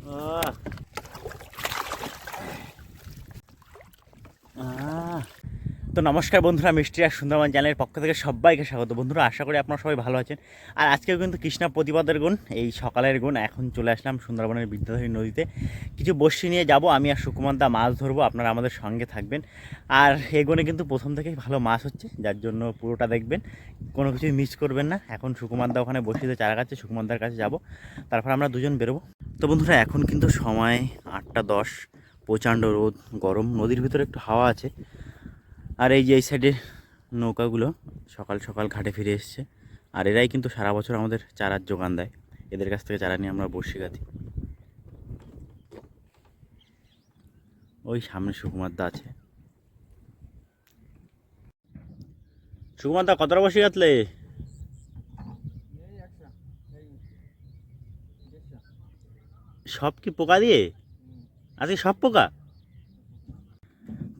আহ আহ তো নমস্কার বন্ধুরা, মিষ্টি আর সুন্দরবন চ্যানেলের পক্ষ থেকে সবাইকে স্বাগত। বন্ধুরা, আশা করি আপনারা সবাই ভালো আছেন। আর আজকেও কিন্তু কৃষ্ণা প্রতিপদের গুণ, এই সকালের গুণ। এখন চলে আসলাম সুন্দরবনের বিদ্যাধরী নদীতে। কিছু বড়শি নিয়ে যাব, আমি আর সুকুমার দা মাছ ধরবো, আপনারা আমাদের সঙ্গে থাকবেন। আর এই গুণে কিন্তু প্রথম থেকেই ভালো মাছ হচ্ছে, যার জন্য পুরোটা দেখবেন, কোনো কিছুই মিস করবেন না। এখন সুকুমার দা ওখানে বসিতে চারা গাছে, সুকুমার দার কাছে যাব, তারপর আমরা দুজন বেরোবো। তো বন্ধুরা, এখন কিন্তু সময় 8টা 10, প্রচণ্ড রোদ, গরম, নদীর ভিতরে একটু হাওয়া আছে। আর এই যে এই সাইডে নৌকাগুলো সকাল সকাল ঘাটে ফিরে এসছে। আর এরাই কিন্তু সারা বছর আমাদের চারার যোগান দেয়, এদের কাছ থেকে চারা নিয়ে আমরা বড়শি গাঁথি। ওই সামনে সুকুমার দা আছে। সুকুমার দা, কতটা বড়শি গাঁথলে? সব কি পোকা দিয়ে? আজকে সব পোকা?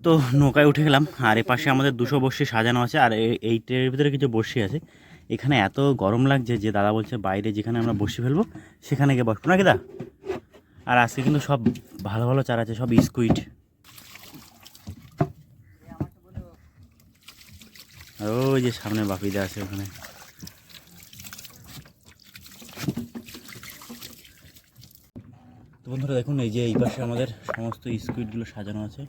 তো নৌকায় উঠে গেলাম। আর এ পাশে আমাদের 200 বড়শি সাজানো আছে, আর এইটার ভিতরে কিছু বড়শি আছে। এখানে এত গরম লাগছে যে দাদা বলছে বাইরে যেখানে আমরা বসে ফেলবো সেখানে গিয়ে বসবো নাকি দা। আর আজকে কিন্তু সব ভালো ভালো চারা আছে, সব স্কুইড। আর ওই যে সামনে বাপিদা আছে ওখানে। তো বন্ধুরা দেখুন, এই যে এই পাশে আমাদের সমস্ত স্কুইডগুলো সাজানো আছে।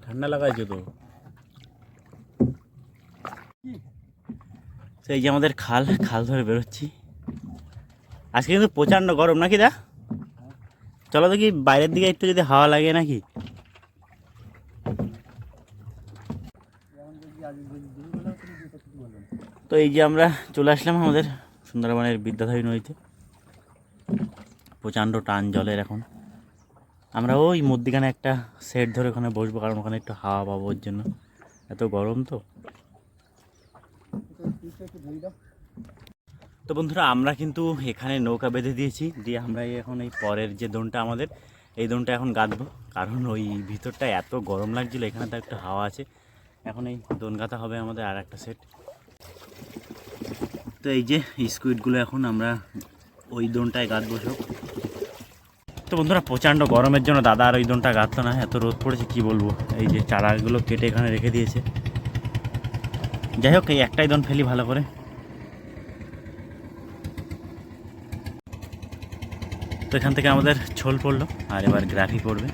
ঠান্ডা লাগাইছে তো। এই যে আমাদের খাল খাল ধরে বেরোচ্ছি। আজকে কিন্তু প্রচণ্ড গরম নাকি দা? চলো দেখি বাইরের দিকে একটু যদি হাওয়া লাগে নাকি। তো এই যে আমরা চলে আসলাম আমাদের সুন্দরবনের বিদ্যাধরী নদীতে। প্রচণ্ড টান জলের এখন। আমরা ওই মধ্যিখানে একটা সেট ধরে ওখানে বসবো, কারণ ওখানে একটু হাওয়া পাবো, ওর জন্য। এত গরম তো। তো বন্ধুরা, আমরা কিন্তু এখানে নৌকা বেঁধে দিয়েছি, দিয়ে আমরা এখন এই পরের যে দোনটা আমাদের, এই দোনটা এখন গাঁথবো। কারণ ওই ভিতরটা এত গরম লাগছিলো, এখানে তো একটু হাওয়া আছে। এখন এই দোন গাঁথা হবে আমাদের আর একটা সেট। তো এই যে স্কুইডগুলো এখন আমরা ওই দোনটায় গাঁথবো সব। তো বন্ধুরা, প্রচণ্ড গরমের জন্য দাদা আর ওই দোনটা গাঁথলো না, এত রোদ পড়েছে কি বলবো। এই যে চারাগুলো কেটে এখানে রেখে দিয়েছে। যাই হোক, এই একটাই দোন ফেলি ভালো করে। তো এখান থেকে আমাদের ছোল পড়লো, আর এবার গ্রাফি পড়বে।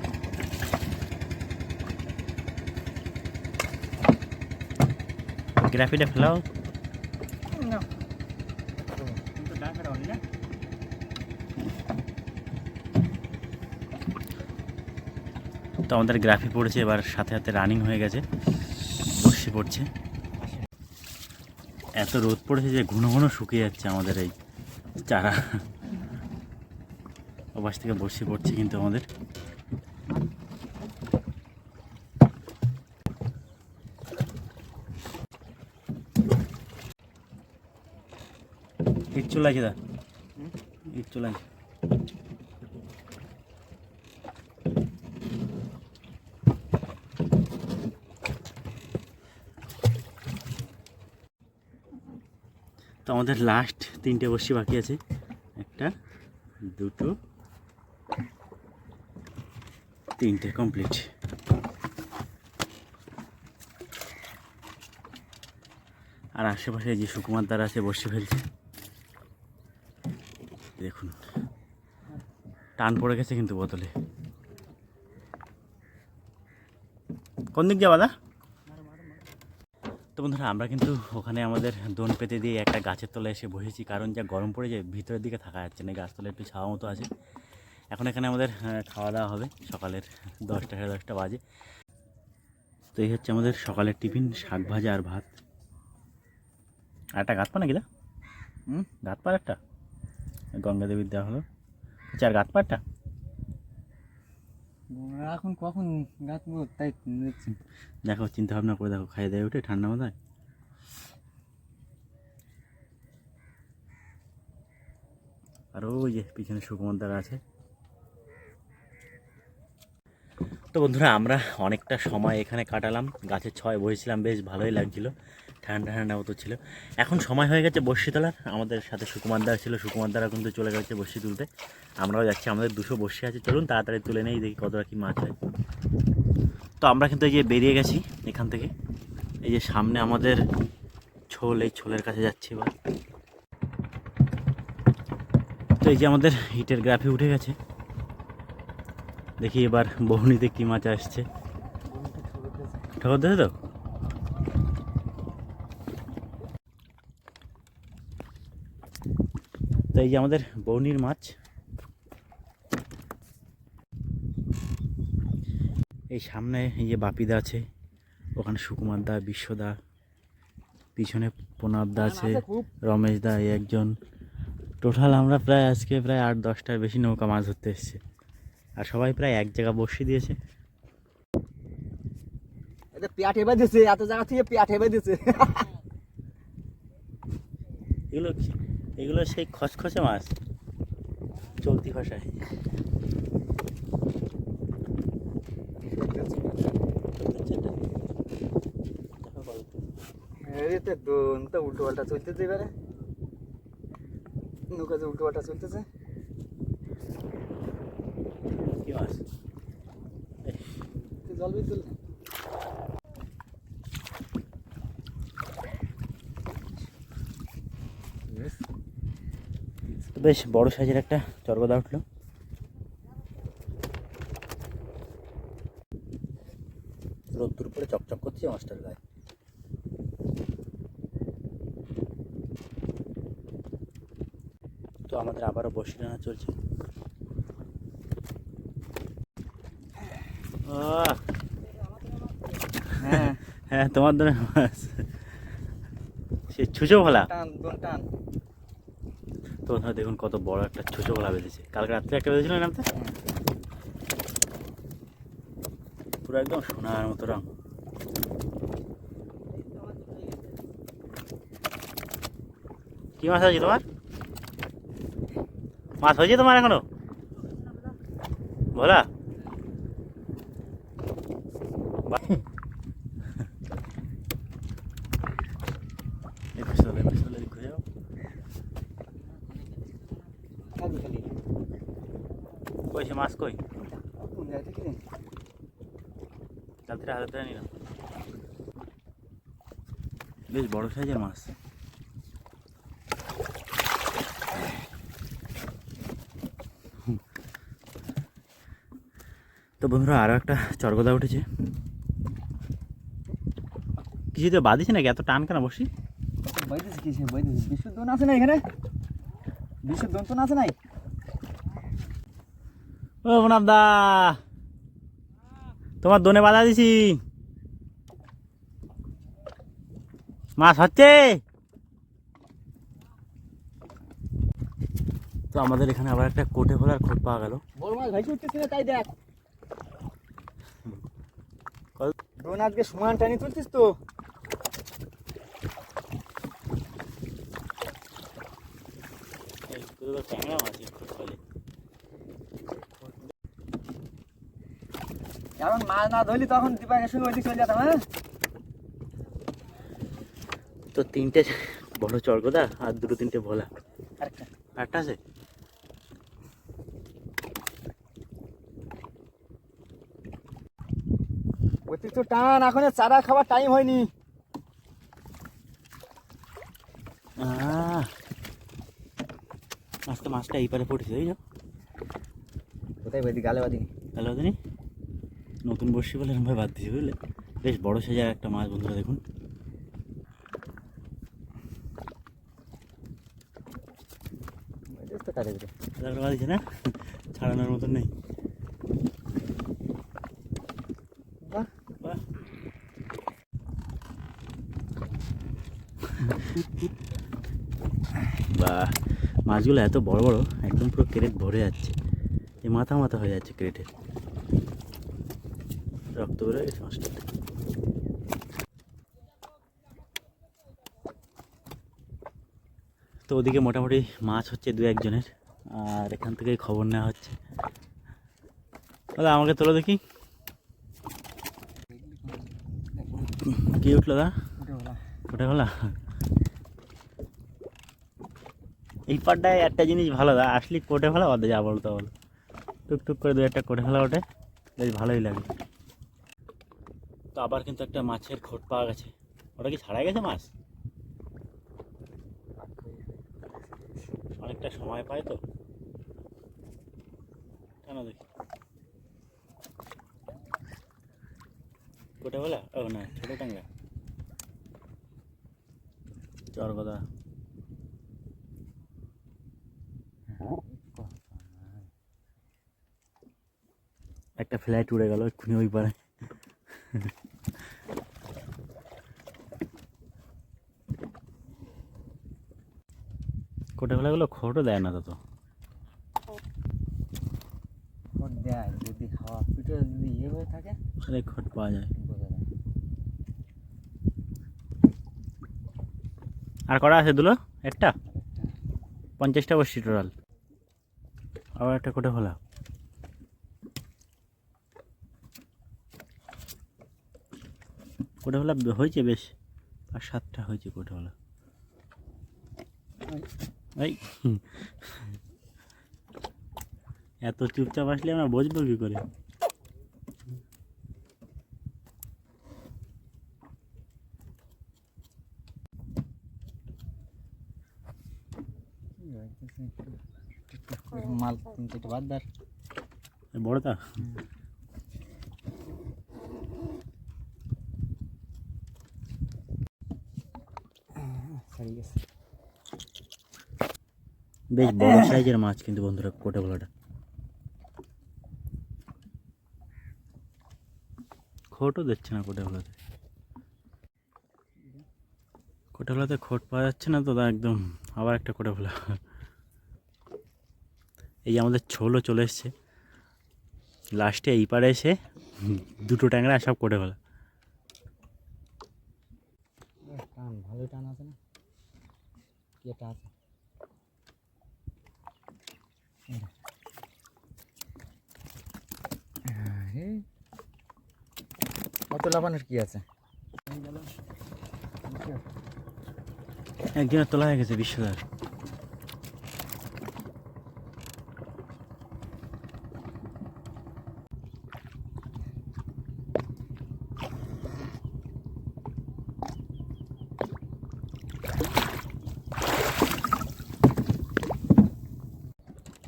গ্রাফিটা ফেলাও। তো আমাদের গ্রাফি পড়েছে, এবার সাথে সাথে রানিং হয়ে গেছে, বর্ষি পড়ছে। এত রোদ পড়েছে যে ঘন ঘন শুকিয়ে যাচ্ছে আমাদের এই চারা। ওপাশ থেকে বর্ষি পড়ছে কিন্তু আমাদের। ইট চলে দা, ইট চলে। তো আমাদের লাস্ট 3টে বর্ষি বাকি আছে, 1 2 3টে কমপ্লিট। আর আশেপাশে যে সুকুমার দ্বারা আছে বসে ফেলছে, দেখুন টান পড়ে গেছে কিন্তু বোতলে। কোন দিক যাবা দা? তো বন্ধুরা, আমরা কিন্তু ওখানে আমাদের দোন পেতে দিয়ে একটা গাছের তলায় এসে বসেছি, কারণ যা গরম পড়ে যায় ভিতরের দিকে থাকা যাচ্ছে না, গাছতলায় একটু ছাওয়া মতো আছে। এখন এখানে আমাদের খাওয়া দাওয়া হবে, সকালের 10টা 10:30 বাজে। তো এই হচ্ছে আমাদের সকালের টিফিন, শাক ভাজা আর ভাত। আর একটা গাঁথপা নাকি দা? গাঁথপার একটা গঙ্গা দেবীর দেওয়া হলো। আচ্ছা, আর গাঁথপা একটা এখন কখন গাঁথবো তাই দেখছি। দেখো, চিন্তা ভাবনা করে দেখো, খাইয়ে দেয় উঠে ঠান্ডা মাথায়। আর ওই যে পিছনে সুকুমার দ্বারা আছে। তো বন্ধুরা, আমরা অনেকটা সময় এখানে কাটালাম, গাছের ছয় বসেছিলাম, বেশ ভালোই লাগছিল। ঠান্ডা ঠান্ডা মতো ছিল। এখন সময় হয়ে গেছে বড়শি তোলার। আমাদের সাথে সুকুমার দা ছিল, সুকুমার দারা কিন্তু চলে গেছে বড়শি তুলতে। আমরাও যাচ্ছি, আমাদের 200 বড়শি আছে, চলুন তাড়াতাড়ি তুলে নেই, দেখি কতটা কি মাছ হয়। তো আমরা কিন্তু এই যে বেরিয়ে গেছি এখান থেকে, এই যে সামনে আমাদের ছোল, এই ছোলের কাছে যাচ্ছি এবার। তো এই যে আমাদের হিটের গ্রাফে উঠে গেছে, দেখি এবার বহনিতে কি মাছ আসছে। ঠকর দেখে তো তো এই যে আমাদের বহনির মাছ। এই সামনে এই যে বাপিদা আছে, ওখানে সুকুমার দা, বিশ্বদা, পিছনে প্রণব দা আছে, রমেশ দা, এই একজন। টোটাল আমরা প্রায় আজকে প্রায় 8-10টার বেশি নৌকা মাছ ধরতে এসছে, আর সবাই প্রায় এক জায়গা বসিয়ে দিয়েছে। পেট হেবে দিছে, এত জায়গা থেকে পেট হেবে দিছে। এগুলো এগুলো সেই খসখসে মাছ, চলতি ভাষায়। উল্টো পাল্টা চলতেছে, এবারে নৌকা যে উল্টো পাল্টা চলতেছে। কি মাছ? জল বিদ্যুৎ বেশ বড় সাইজের একটা চরগদা উঠলো। রোদ্দুর পরে চকচক করছে মাছটার গায়ে। তো আমাদের আবারও বসি টানা চলছে। হ্যাঁ হ্যাঁ, তোমার ধরে মাছ সে ছুঁচো ভোলা। টান টান। তো দেখুন কত বড় একটা ছুঁচো ভোলা বেঁধেছে, কালকে রাত্রে একটা বেঁধেছিল নামতে, পুরো একদম সোনার মতো রং। কি মাছ আছে তোমার? মাছ হয়েছে তোমার এখনো ভোলা? কই সে মাছ কই? রাত্রে হাতে ধরে নিলাম, বেশ বড় সাইজের মাছ। তো বন্ধুরা আরও একটা চরগদা উঠেছে। কিছুতে বাঁধিছে নাকি, এত টান কেন বসি? বাইতেছে কিসে বাইতেছে? বিশুদ্ধ আছে না এখানে? বিশুদ্ধ তো আছে নাই? ও প্রণব দা, তোমার দোনে বাধা দিছি, মাছ হচ্ছে। তো আমাদের এখানে আবার একটা কোটে ভোলার খোঁজ পাওয়া গেল। বড় মাছ ভাই উঠতেছে না, তাই দেখ। দোন আজকে সমান টানি তুলছিস তো? ট্যাংরা মাছ ফলে। এখন মাছ না ধরলি তখন দীপাকের সঙ্গে ওইদিকে চলে যেতাম। হ্যাঁ, তো 3টে বড় চরগদা আর 2-3টে ভোলা। আরেকটা আছে। অতিরিক্ত টান, এখন চারা খাবার টাইম হয়নি। আজকে মাছটা এই পারে পড়েছে, এই কোথায় বাদি গালে বাদিনি? তাহলে জানি নতুন বর্ষি বলে এরকমভাবে বাদ দিয়েছি, বুঝলে? বেশ বড় সাইজের একটা মাছ বন্ধুরা, দেখুন। বাদিছে না, ছাড়ানোর মতন নেই। বাহ, মাছগুলো এত বড় বড়, একদম পুরো ক্রেট ভরে যাচ্ছে, এই মাথা মাথা হয়ে যাচ্ছে ক্রেটের, রক্ত বেরোয় গেছে মাছটাতে। তো ওদিকে মোটামুটি মাছ হচ্ছে 2-1 জনের, আর এখান থেকেই খবর নেওয়া হচ্ছে। দাদা আমাকে তোলো দেখি, কি উঠলো? দা কোটে বলা। এই পাড়টায় একটা জিনিস ভালো দা, আসলে কোটে ফেলা ওদের যা বলতো বলো, টুকটুক করে দু একটা কোটে ফেলা ওঠে, বেশ ভালোই লাগে। তো আবার কিন্তু একটা মাছের খোট পাওয়া গেছে। ওটা কি ছাড়া গেছে মাছ? অনেকটা সময় পায় তো, কেন দেখি কোটে বলা। ও না, ছোটো টাঙ্গা চর কথা। একটা ফ্লাইট উড়ে গেল এক্ষুনি ওই পারে। কোটে ফেলাগুলো খোটও দেয় না তো। খোট দেয় যদি হাওয়া পিঠে যদি ইয়ে হয়ে থাকে তাহলে খোট পাওয়া যায়। বোঝা যায়। আর কটা আছে দুলো? একটা 50টা বসছি টোটাল। আবার একটা কোটে ফেলা। কোটে ফেলা হয়েছে বেশ, 5-7টা হয়েছে কোটে ফেলা। এই এত চুপচাপ আসলে আমরা বুঝবো কি করে? মাল 3-4 বাদ দার বড়টা ছাড়িয়ে গেছে। বেশ বড় সাইজের মাছ কিন্তু বন্ধুরা কোটে ফেলাটা। খোটও দিচ্ছে না কোটে ফেলাতে। কোটে ফেলাতে খোট পাওয়া যাচ্ছে না তো, তা একদম আবার একটা কোটে ফেলা। এই আমাদের ছোলও চলে এসছে লাস্টে, এই পারে এসে দুটো ট্যাংরা সব কোটে ফেলা। টান ভালোই টান আছে না, কেটা আছে। কত লাফানোর কি আছে? একজনের তোলা হয়ে গেছে বিশ্বদার।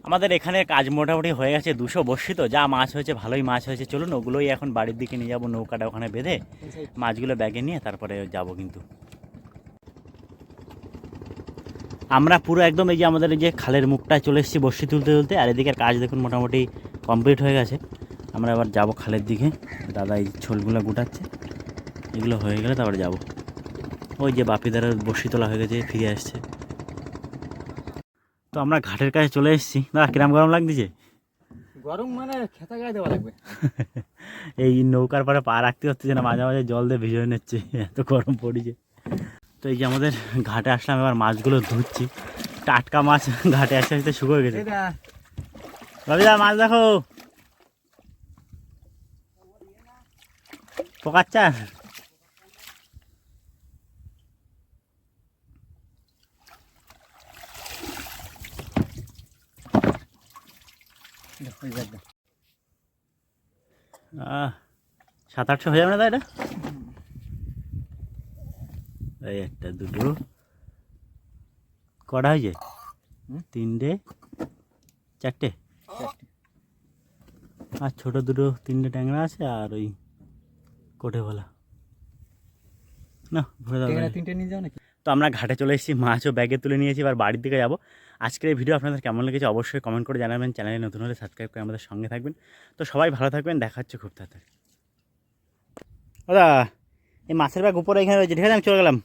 আমাদের এখানে কাজ মোটামুটি হয়ে গেছে, 200 বসছি তো, যা মাছ হয়েছে ভালোই মাছ হয়েছে। চলুন ওগুলোই এখন বাড়ির দিকে নিয়ে যাবো, নৌকাটা ওখানে বেঁধে মাছগুলো ব্যাগে নিয়ে তারপরে যাব। কিন্তু আমরা পুরো একদম এই যে আমাদের এই যে খালের মুখটায় চলে এসেছি বসি তুলতে তুলতে, আর এদিকের কাজ দেখুন মোটামুটি কমপ্লিট হয়ে গেছে। আমরা এবার যাব খালের দিকে, দাদা এই ছোলগুলো গুটাচ্ছে, এগুলো হয়ে গেলে তারপরে যাব। ওই যে বাপিদার বসি তোলা হয়ে গেছে, ফিরে আসছে। তো আমরা ঘাটের কাছে চলে এসেছি। দাদা কিরাম গরম লাগতেছে? গরম মানে খেতা গায়ে দেওয়া লাগবে। এই নৌকার পাড়ে পা রাখতে হচ্ছে না, মাঝে মাঝে জল দিয়ে ভিজিয়ে নিচ্ছে, এত গরম পড়েছে। তো এই যে আমাদের ঘাটে আসলাম, এবার মাছগুলো ধুচ্ছি। টাটকা মাছ ঘাটে আসতে আসতে শুকিয়ে গেছে। রবিদা মাছ দেখো, পোকাচ্ছা। আহ 700-800 হয়ে যাবে না? তাই এটা এই একটা দুটো কটা হয়েছে? 3টে 4টে, আর ছোটো দুটো 3টে ট্যাংরা আছে, আর ওই কোটে ভোলা না ভরে দাও। 3টে নিয়ে যাও নাকি? তো আমরা ঘাটে চলে এসেছি, মাছও ব্যাগে তুলে নিয়েছি, এবার বাড়ির দিকে যাবো। আজকের এই ভিডিও আপনাদের কেমন লেগেছে অবশ্যই কমেন্ট করে জানাবেন। চ্যানেলে নতুন হলে সাবস্ক্রাইব করে আমাদের সঙ্গে থাকবেন। তো সবাই ভালো থাকবেন, দেখা হচ্ছে খুব তাড়াতাড়ি। দাদা এই মাছের ব্যাগ উপরে এখানে রয়েছে, ঠিক আছে আমি চলে গেলাম।